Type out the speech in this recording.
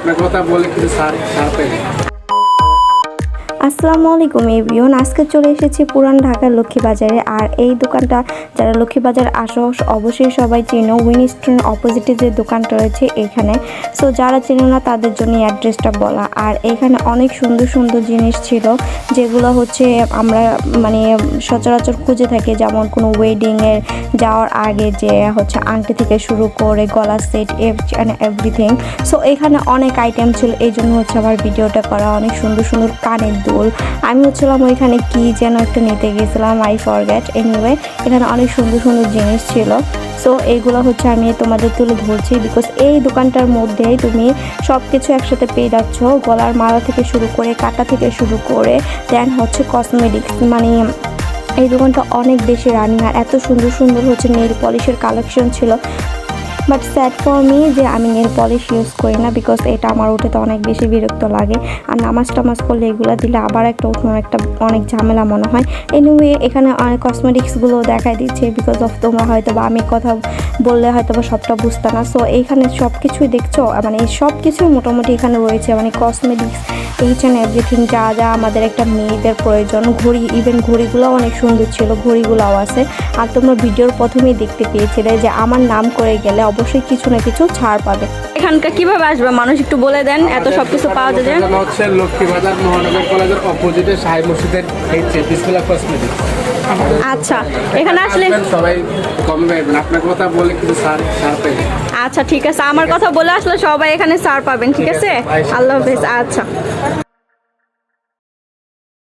আপনার কথা বলে কিছু ছাড় পেয়ে। আসসালামু আলাইকুম এভরিওয়ান, আজকে চলে এসেছি পুরান ঢাকার লক্ষ্মীবাজারে। আর এই দোকানটা যারা লক্ষ্মীবাজার আসো অবশ্যই সবাই চেনো। উইনস্টন অপোজিটে যে দোকানটা রয়েছে এখানে, সো যারা চেনো না তাদের জন্য অ্যাড্রেসটা বলা। আর এখানে অনেক সুন্দর সুন্দর জিনিস ছিল যেগুলো হচ্ছে আমরা মানে সচরাচর খুঁজে থাকি, যেমন কোনো ওয়েডিংয়ের যাওয়ার আগে যে হচ্ছে আংটি থেকে শুরু করে গলার সেট এভরিথিং। সো এখানে অনেক আইটেম ছিল, এই জন্য হচ্ছে আমার ভিডিওটা করা। অনেক সুন্দর সুন্দর কানের দুল, আমি হচ্ছিলাম ওইখানে কি যেন একটা নিতে গেছিলাম, আই ফরগেট। এনিওয়ে এখানে অনেক সুন্দর সুন্দর জিনিস ছিল। সো এইগুলো হচ্ছে আমি তোমাদের তুলে ধরছি, বিকজ এই দোকানটার মধ্যেই তুমি সব কিছু একসাথে পেয়ে যাচ্ছ, গলার মালা থেকে শুরু করে কাটা থেকে শুরু করে দেন হচ্ছে কসমেটিক্স। মানে এই দোকানটা অনেক বেশি রানিং, আর এত সুন্দর সুন্দর হচ্ছে নেল পলিশের কালেকশন ছিল। বাট স্যাড ফর মি যে আমি নেল পলিশ ইউজ করি না, বিকজ এটা আমার উঠেতে অনেক বেশি বিরক্ত লাগে। আর নামাজ টামাজ করলে এগুলো দিলে আবার অনেক ঝামেলা মনে হয়। এনিওয়ে এখানে অনেক কসমেটিক্সগুলো দেখাই দিচ্ছে, বিকজ অফ তোমরা হয়তো বা আমি কথা বললে হয়তো বা সবটা বুঝতে না। সো এইখানে সব কিছুই দেখছো, মানে এই সব কিছুই মোটামুটি এখানে রয়েছে, মানে কসমেটিক্স এইচ অ্যান্ড এভরিথিং যা যা আমাদের একটা মেয়েদের প্রয়োজন। ঘড়ি, ইভেন ঘড়িগুলোও অনেক সুন্দর ছিল, ঘড়িগুলোও আছে। আর তোমরা ভিডিওর প্রথমেই দেখতে পেয়েছিলে যে আমার নাম করে গেলে অবশ্যই কিছু না কিছু ছাড় পাবে। এখানকার কিভাবে আসবে মানুষ একটু বলে দেন, এত সব কিছু পাওয়া যায়। হচ্ছে লক্ষ্মীবাজার মহানগর কলেজের অপোজিটে শাহী মসজিদের বিসমিল্লাহ কসমেটিক্স। আচ্ছা, এখানে আসলে সবাই কম পাবেন, আপনার কথা বলে কিছু ছাড় পেয়ে। আচ্ছা ঠিক আছে, আমার কথা বলে আসলে সবাই এখানে ছাড় পাবেন। ঠিক আছে, আল্লাহ হাফেজ। আচ্ছা।